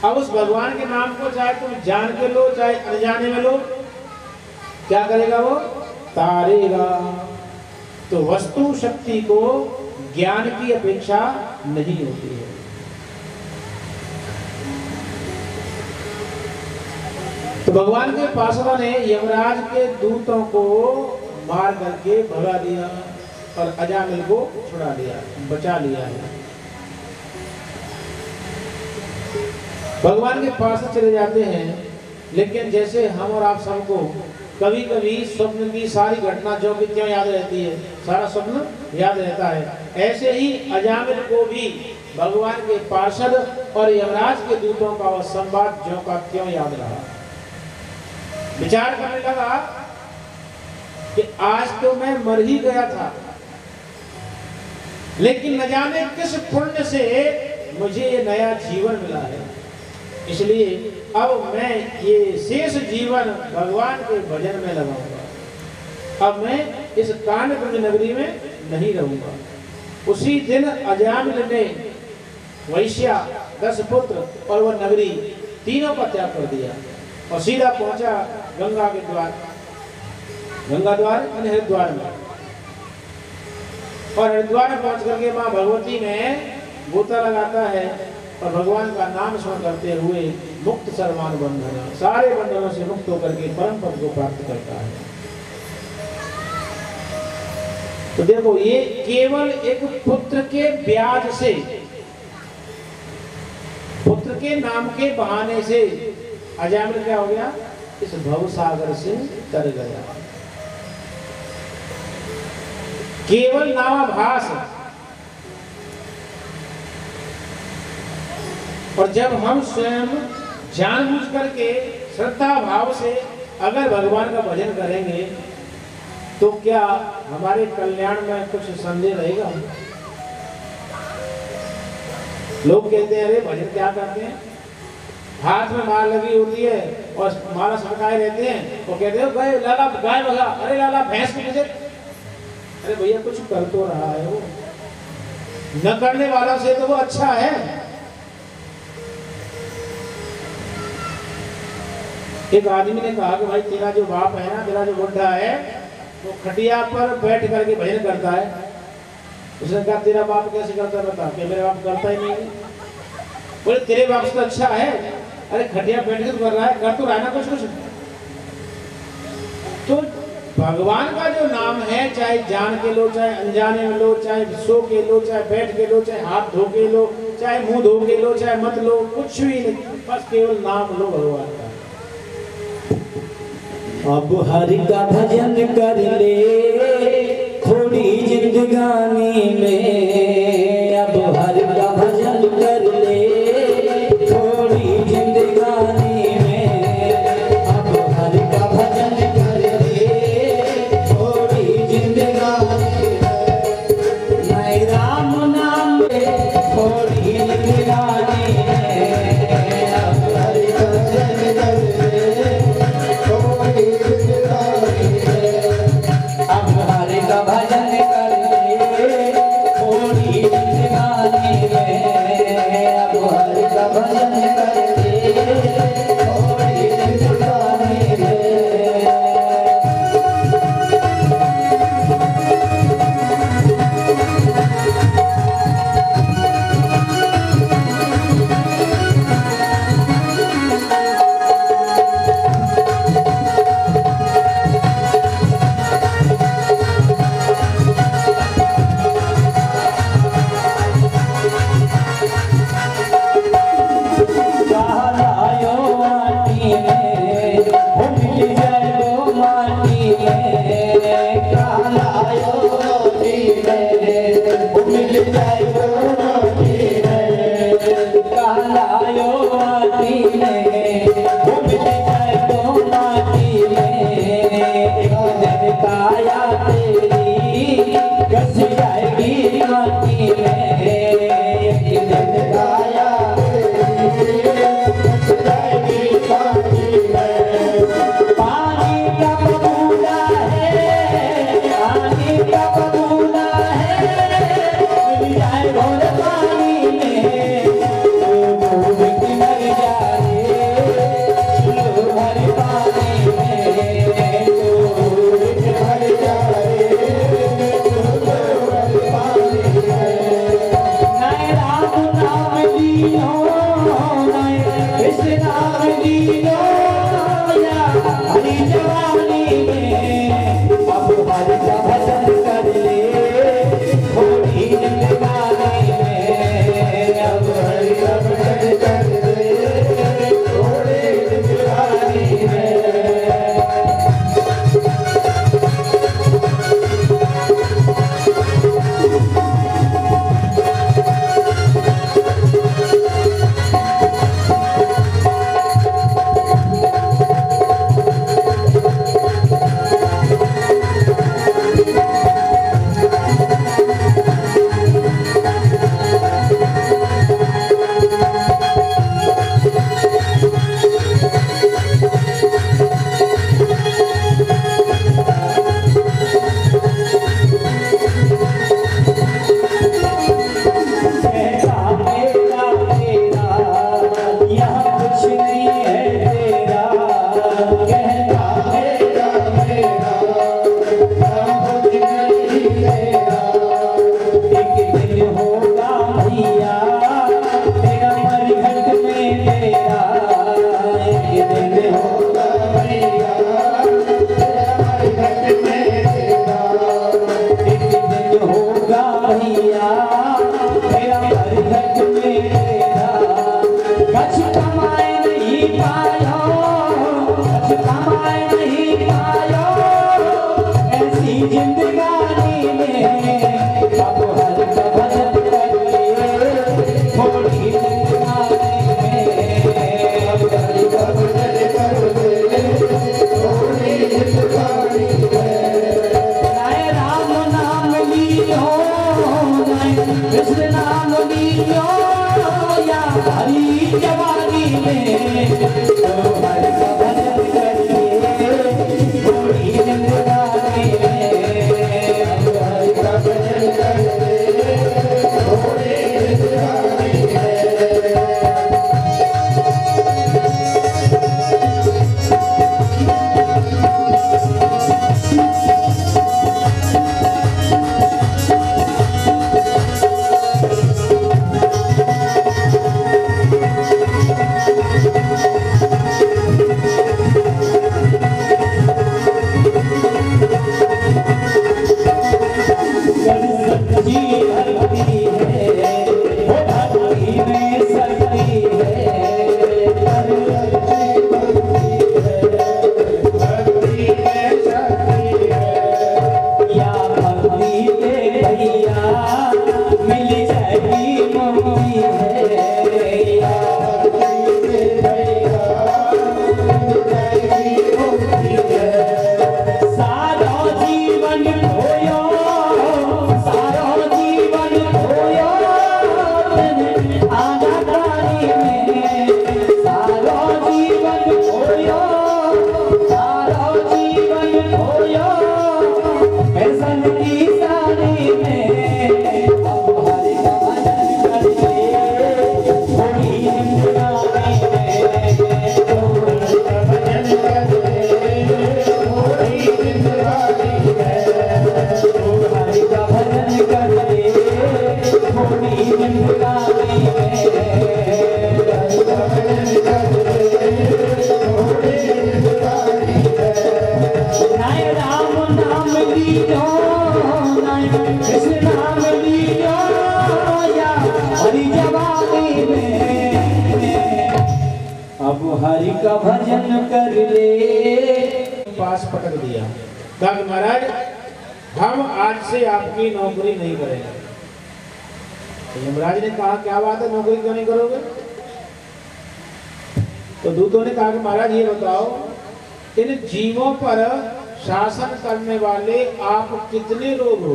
अब उस भगवान के नाम को चाहे तुम जान के लो चाहे अनजाने में लो, क्या करेगा? वो तारेगा। तो वस्तु शक्ति को ज्ञान की अपेक्षा नहीं होती है। तो भगवान के पार्षदों ने यमराज के दूतों को मार करके भगा दिया और अजामिल को छुड़ा लिया, बचा लिया है। भगवान के पास चले जाते हैं, लेकिन जैसे हम और आप सबको कभी कभी स्वप्न की सारी घटना जो कि क्यों याद रहती है, सारा स्वप्न याद रहता है, ऐसे ही अजामिल को भी भगवान के पार्षद और यमराज के दूतों का वह संवाद जो का क्यों याद रहा। विचार करने लगा कि आज तो मैं मर ही गया था, लेकिन न जाने किस पुण्य से मुझे ये नया जीवन मिला है, इसलिए अब मैं ये शेष जीवन भगवान के भजन में लगाऊंगा। अब मैं इस कांडकुंज नगरी में नहीं रहूंगा। उसी दिन अजामिल ने वैश्या, 10 पुत्र और वह नगरी तीनों का त्याग कर दिया और सीधा पहुंचा गंगा के द्वार, गंगा द्वार यानी हरिद्वार में। और हरिद्वार में पहुंच करके माँ भगवती में गोता लगाता है और भगवान का नाम स्मरण करते हुए मुक्त सर्वान बंधन, सारे बंधनों से मुक्त होकर के परम पद को प्राप्त करता है। तो देखो, ये केवल एक पुत्र के ब्याज से, पुत्र के नाम के बहाने से अजामिल क्या हो गया? इस भव सागर से तर गया। केवल नामाभास। और जब हम स्वयं जानबूझ करके श्रद्धा भाव से अगर भगवान का भजन करेंगे तो क्या हमारे कल्याण में कुछ संदेह रहेगा? लोग कहते हैं, अरे भजन क्या करते हैं, हाथ में मार लगी होती है और माला सरकाए रहते हैं, वो कहते हो गाय लाला गाय भगा, अरे लाला भैंस को मुझे, अरे भैया कुछ कर तो रहा है वो, न करने वाला से तो वो अच्छा है। एक आदमी ने कहा कि भाई तेरा जो बाप है ना, तेरा जो बुढ़ा है, वो खटिया पर बैठ करके भजन करता है। उसने कहा तेरा बाप कैसे करता? बता। कि मेरा बाप करता ही नहीं। बोले तेरे बाप से तो अच्छा है, अरे खटिया बैठ कर कर रहा है, कर तो रहा है ना कुछ कुछ। तो भगवान का जो नाम है, चाहे जान के लो चाहे अनजाने में लो, चाहे सो के लो चाहे बैठ के लो, चाहे हाथ धो के लो चाहे मुंह धो के लो चाहे मत लो, कुछ भी नहीं, बस केवल नाम लो भगवान का। अब हरि का भजन कर ले थोड़ी जिंदगानी में, अब हरि का भजन कर ले थोड़ी जिंदगानी में, अब हरि का भजन कर ले थोड़ी जिंदगानी लायो जी रे मिल जाए दोनों जी रे लायो जी रे मिल जाए दोनों जी रे एक दिन काया तेरी कस जाएगी माटी में एक दिन काया तेरी कस जाएगी माटी में पानी का बबूला है पानी का बबूला है मिल जाए घोर पानी में डूब के मर जाए चलो भर पानी में डूब के मर जाए चलो भर पानी में नए राम नाम लियो नए कृष्ण नाम लियो या हरी जवानी में अब हरि का भजन कर ले थोड़ी जिंदगानी में अब हरि का भजन कर ले थोड़ी जिंदगानी में जिंदगानी में अब हर का भजन कर ले थोड़ी जिंदगानी में अब हर का भजन कर ले थोड़ी जिंदगानी में नए राम नाम लियो नए कृष्ण नाम लियो या हरी जवानी में तो हर का भजन कर ले थोड़ी जिंदगानी में अब हरि का भजन कर ले पास पटक दिया। कहा कि महाराज हम आज से आपकी नौकरी नहीं करेंगे। तो यमराज ने कहा क्या बात है, नौकरी क्यों नहीं करोगे? तो दूतों ने कहा कि महाराज ये बताओ, इन जीवों पर शासन करने वाले आप कितने लोग हो?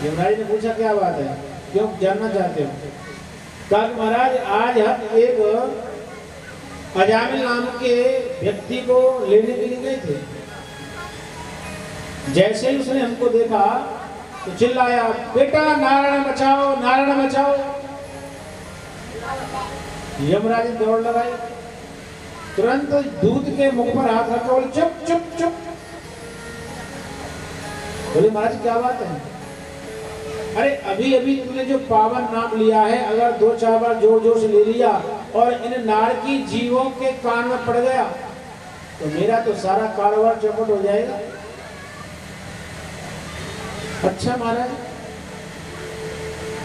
यमराज ने पूछा क्या बात है, क्यों जानना चाहते हो? कहा कि महाराज आज हम एक अजामिल नाम के व्यक्ति को लेने के लिए गए थे। जैसे ही उसने हमको देखा तो चिल्लाया, बेटा नारायण बचाओ, नारायण बचाओ। यमराज ने दौड़ लगाई, तुरंत दूत के मुख पर हाथ रखा, बोले चुप चुप चुप। बोले महाराज क्या बात है? अरे अभी अभी तुमने जो पावन नाम लिया है, अगर 2-4 बार जोर जोर से ले लिया और इन नारकी जीवों के कान में पड़ गया तो मेरा तो सारा कारोबार चौपट हो जाएगा। अच्छा महाराज,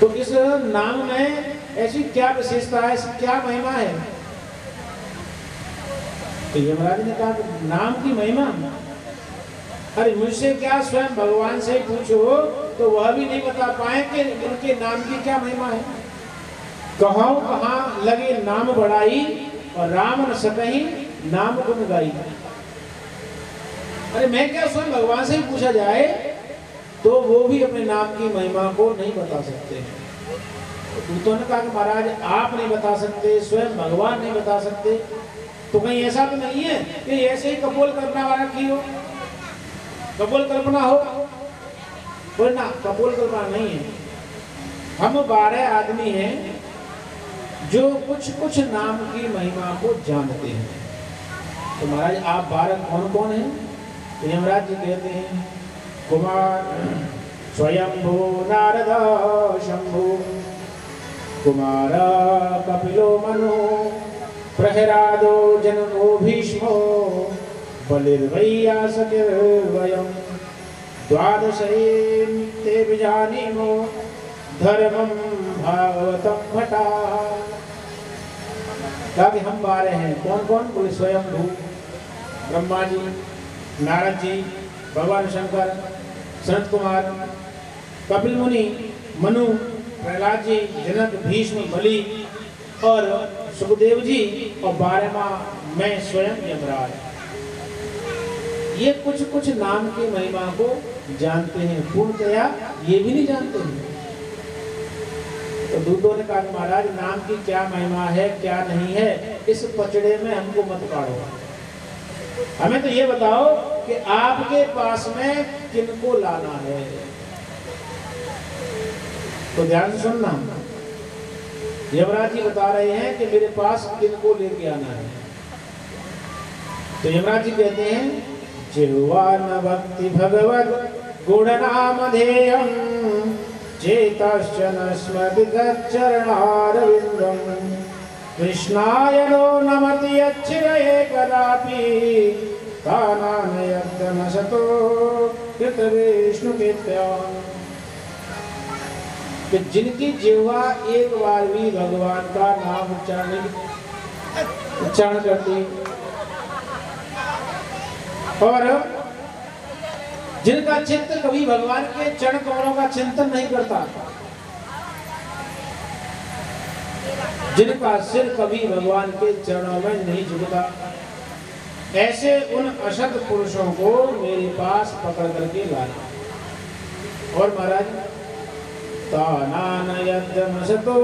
तो इस नाम में ऐसी क्या विशेषता है, इसकी क्या महिमा है? तो यमराज ने कहा नाम की महिमा, अरे मुझसे क्या स्वयं भगवान से पूछो तो वह भी नहीं बता पाए कि उनके नाम की क्या महिमा है। कहो कहाँ लगे नाम बढ़ाई और राम न सकहीं नाम गुण गाई। अरे मैं क्या स्वयं भगवान से ही पूछा जाए तो वो भी अपने नाम की महिमा को नहीं बता सकते। दूतों ने कहा कि महाराज आप नहीं बता सकते, स्वयं भगवान नहीं बता सकते, तो कहीं ऐसा तो नहीं है कि ऐसे ही कपोल कल्पना वाला की हो, कपोल कल्पना हो? बोले ना, कपोल कल्पना नहीं है। हम 12 आदमी हैं जो कुछ कुछ नाम की महिमा को जानते हैं। तो महाराज आप 12 कौन कौन हैं? तो यमराज जी कहते हैं कुमार स्वयंभू नारद शंभु, कुमार कपिलो मनु, प्रहरादो जनको भीष्मो, बलिर्वैयासकिर्वयम्, द्वादशैं ते विजानीमो धर्मं भागवतं भटा। कहा कि हम 12 हैं। कौन कौन? बोले स्वयंभू ब्रह्मा जी, नारद जी, भगवान शंकर, सनत कुमार, कपिल मुनि, मनु, प्रहलाद जी, जनक, भीष्म, बलि और सुखदेव जी, और 12वां मैं स्वयं यमराज। ये कुछ कुछ नाम की महिमा को जानते हैं, पूर्णतया ये भी नहीं जानते हैं। तो दूतों ने कहा महाराज नाम की क्या महिमा है क्या नहीं है, इस पचड़े में हमको मत पाड़ो, हमें तो ये बताओ कि आपके पास में किनको लाना है। तो ध्यान से सुनना, यमराज जी बता रहे हैं कि मेरे पास किनको लेके आना है। तो यमराज जी कहते हैं जिह्वा न भक्ति भगवत गुणनामधेयं, चेतश्च न स्मृतिगच्चरणारविन्दं, कृष्णाय नो नमति यच्चिरये कदापि, तानानयद्यमसतो कृतविष्णुकीर्त्याम्। कि जिनकी जिह्वा एक बार भी भगवान का नाम उच्चारण करती और जिनका चित्त कभी भगवान के चरण कमलों का चिंतन नहीं करता, जिनका सिर कभी भगवान के चरणों में नहीं झुकता, ऐसे उन अशक्त पुरुषों को मेरे पास पकड़ करके लाना। और महाराज तानानयद्यमसतो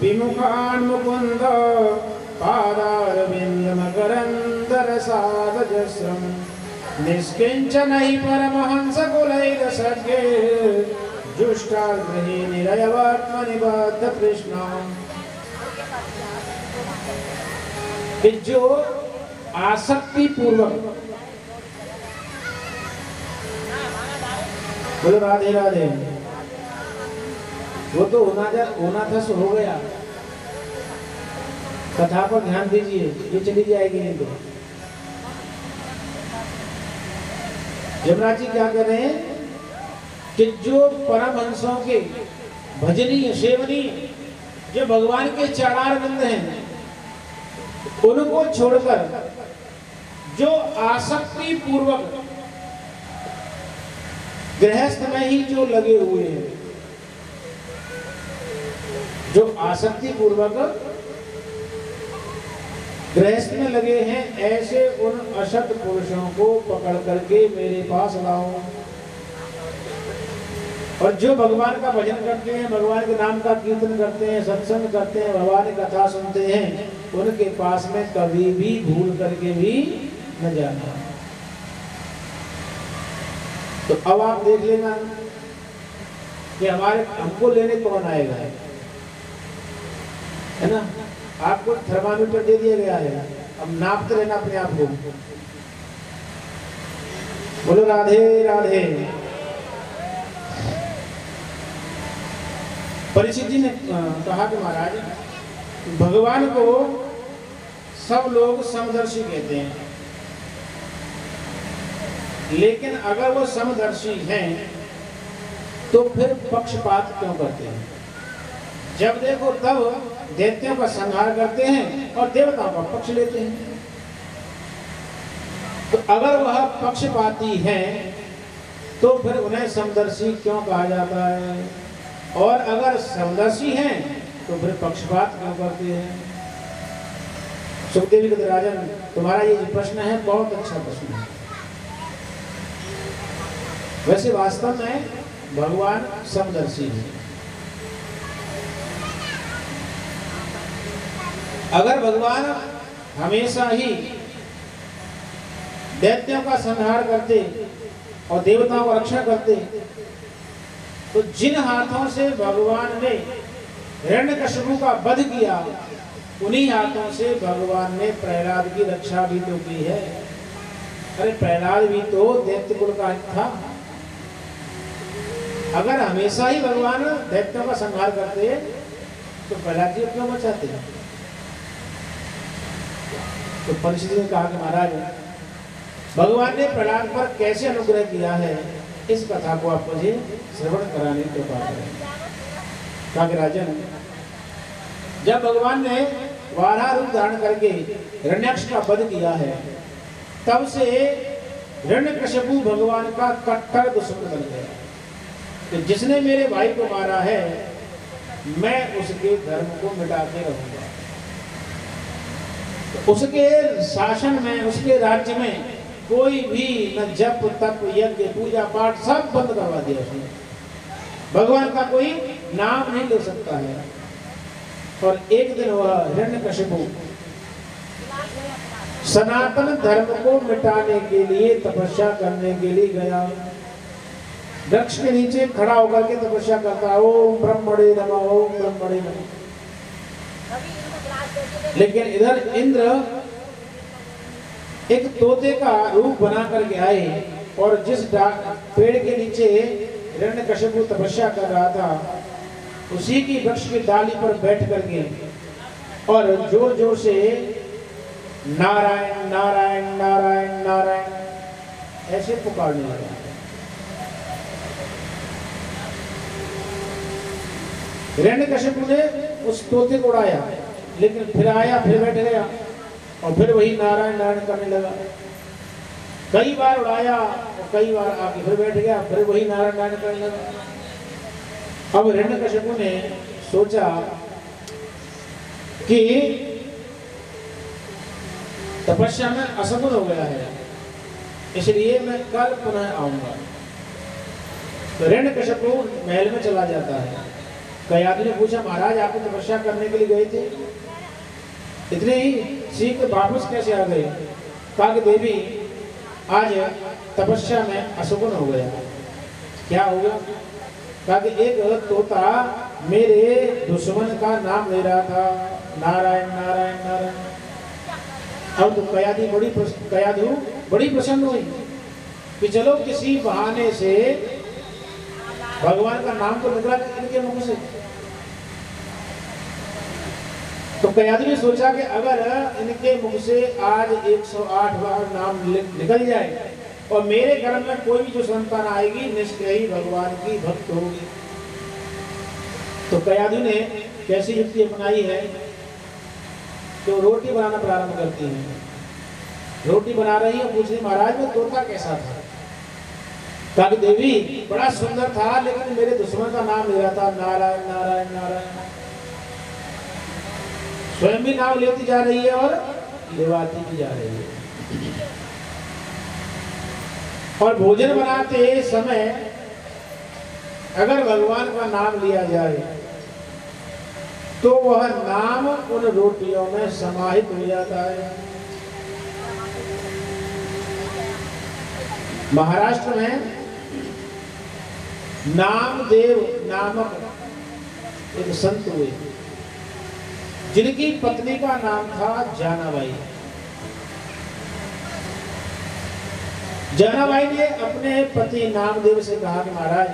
विमुखान् मुकुन्द, पादारविन्दमकरन्दरसादजस्रं, निष्किञ्चन हि परमहंसकुलैरसज्ञे, जुष्टाग्रहे निरयवात्मनिबद्धतृष्णाम्। कि जो आसक्ति पूर्वक, बोलो राधे राधे, वो तो होना था सो हो गया। कथा पर ध्यान दीजिए, ये चली जाएगी नहीं तो। यमराज जी क्या कर रहे हैं कि जो परमहंसों के भजनीय सेवनीय जो भगवान के चरणारविंद हैं उनको छोड़कर जो आसक्ति पूर्वक गृहस्थ में ही जो लगे हुए हैं, जो आसक्ति पूर्वक गृहस्थ में लगे हैं, ऐसे उन असत पुरुषों को पकड़ करके मेरे पास लाओ। और जो भगवान का भजन करते हैं, भगवान के नाम का कीर्तन करते हैं, सत्संग करते हैं, भगवान की कथा सुनते हैं, उनके पास में कभी भी भूल करके भी न जाना। तो अब आप देख लेना कि हमको लेने कौन आएगा, है ना। आपको थर्मामीटर दे दिया गया है, अब नापते रहना अपने आप को। बोलो राधे राधे। परीक्षित जी ने कहा कि महाराज, भगवान को सब लोग समदर्शी कहते हैं, लेकिन अगर वो समदर्शी हैं तो फिर पक्षपात क्यों करते हैं? जब देखो तब दैत्यों का संहार करते हैं और देवताओं का पक्ष लेते हैं। तो अगर वह पक्षपाती हैं तो फिर उन्हें समदर्शी क्यों कहा जाता है? और अगर समदर्शी हैं तो फिर पक्षपात क्यों करते हैं? सुखदेव कहते, राजन तुम्हारा ये जो प्रश्न है बहुत अच्छा प्रश्न है। वैसे वास्तव में भगवान समदर्शी है। अगर भगवान हमेशा ही दैत्यों का संहार करते और देवताओं का रक्षा करते, तो जिन हाथों से भगवान ने हिरण्यकश्यप का वध किया, उन्हीं हाथों से भगवान ने प्रहलाद की रक्षा भी तो की है। अरे प्रहलाद भी तो दैत्य कुल का था। अगर हमेशा ही भगवान दैत्यों का संहार करते तो प्रहलाद जी क्यों बचाते? तो परीक्षित ने कहा कि महाराज, भगवान ने प्रहलाद पर कैसे अनुग्रह किया है, इस कथा को आप मुझे श्रवण कराने की कृपा करें। कहा कि राजन, जब भगवान ने वाराह रूप धारण करके हिरण्याक्ष का वध किया है, तब से हिरण्यकश्यप भगवान का कट्टर दुश्मन बन गया। तो जिसने मेरे भाई को मारा है, मैं उसके धर्म को मिटा के रहूंगा। तो उसके शासन में, उसके राज्य में कोई भी न जप तप यज्ञ पूजा पाठ सब बंद करवा दिया उसने। भगवान का कोई नाम नहीं ले सकता है। और एक दिन वह हिरण्यकश्यप सनातन धर्म को मिटाने के लिए तपस्या करने के लिए गया। वृक्ष के नीचे खड़ा होकर के तपस्या करता है, ओम ब्रह्मणे नमः, ओम ब्रह्मणे नमः। लेकिन इधर इंद्र एक तोते का रूप बना करके आए और जिस पेड़ के नीचे हिरण्यकश्यप तपस्या कर रहा था, उसी की वृक्ष की डाली पर बैठ करके और जोर जोर से नारायण नारायण नारायण नारायण ऐसे पुकारने लगा। हिरण्यकश्यप ने उस तोते को उड़ाया, लेकिन फिर आया, फिर बैठ गया और फिर वही नारायण नारायण करने लगा। कई बार उड़ाया और कई बार आके फिर बैठ गया, फिर वही नारायण नारायण करने लगा। अब हिरण्यकश्यप ने सोचा कि तपस्या में असफल हो गया है, इसलिए मैं कल पुनः आऊंगा। तो हिरण्यकश्यप महल में चला जाता है। कयाधु ने पूछा, महाराज आप तपस्या करने के लिए गए थे, इतने ही शीघ्र वापस कैसे आ गए? कहा कि देवी, आज तपस्या में असफल हो गया। क्या हो गया? कहा कि एक तोता मेरे दुश्मन का नाम ले रहा था, नारायण नारायण नारायण। अब तो कयाधु बड़ी प्रसन्न हुई कि चलो किसी बहाने से भगवान का नाम तो निकला इनके मुख से। तो कयाधु ने सोचा कि अगर इनके मुख से आज 108 बार नाम निकल जाए और मेरे घर में कोई भी जो संतान आएगी, निश्चय ही भगवान की भक्त होगी। तो कयाधु ने कैसी युक्ति अपनाई है तो रोटी बनाना प्रारंभ करती है। रोटी बना रही है, पूछ रही महाराज वो तोता कैसा था? कहा कि देवी बड़ा सुंदर था, लेकिन मेरे दुश्मन का नाम ले रहा था, नारायण नारायण नारायण। स्वयं भी नाम लेती जा रही है और लेवाती भी जा रही है। और भोजन बनाते समय अगर भगवान का नाम लिया जाए तो वह नाम उन रोटियों में समाहित हो जाता है। महाराष्ट्र में नामदेव नामक एक संत हुए, जिनकी पत्नी का नाम था जानाबाई। जानाबाई ने अपने पति नामदेव से कहा कि महाराज,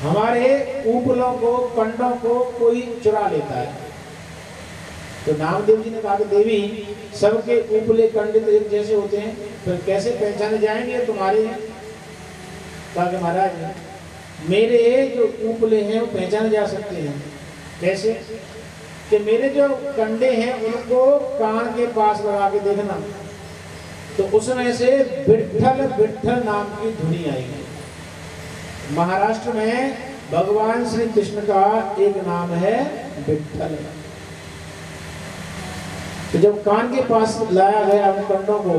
हमारे ऊपलों को, कंडों को कोई चुरा लेता है। तो नामदेव जी ने कहा कि देवी, सबके ऊपले कंडे तो एक जैसे होते हैं, फिर कैसे पहचाने जाएंगे तुम्हारे? कहा कि महाराज, मेरे जो ऊपले हैं वो पहचाने जा सकते हैं। कैसे? कि मेरे जो कंडे हैं उनको कान के पास लगा के देखना, तो उसमें से विट्ठल विट्ठल नाम की धुनी आएगी। महाराष्ट्र में भगवान श्री कृष्ण का एक नाम है विट्ठल। तो जब कान के पास लाया गया उन कंडों को,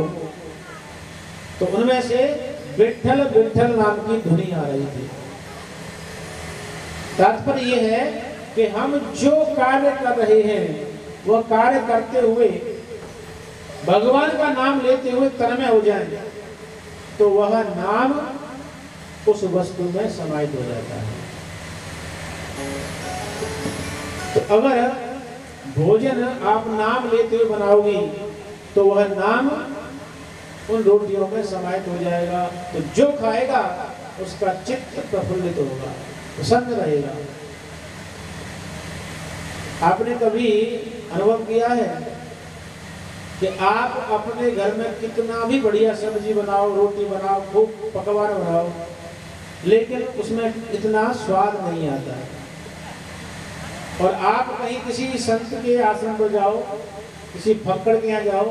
तो उनमें से विट्ठल विट्ठल नाम की धुनी आ रही थी। तात्पर्य यह है कि हम जो कार्य कर रहे हैं वह कार्य करते हुए भगवान का नाम लेते हुए तन्मय हो जाए तो वह नाम उस वस्तु में समाहित हो जाता है। तो अगर भोजन आप नाम लेते हुए बनाओगी तो वह नाम उन रोटियों में समाहित हो जाएगा। तो जो खाएगा उसका चित्त प्रफुल्लित होगा, प्रसन्न रहेगा। आपने कभी अनुभव किया है कि आप अपने घर में कितना भी बढ़िया सब्जी बनाओ, रोटी बनाओ, खूब पकवान बनाओ, लेकिन उसमें इतना स्वाद नहीं आता है। और आप कहीं किसी संत के आश्रम पर जाओ, किसी फक्कड़ के यहाँ जाओ,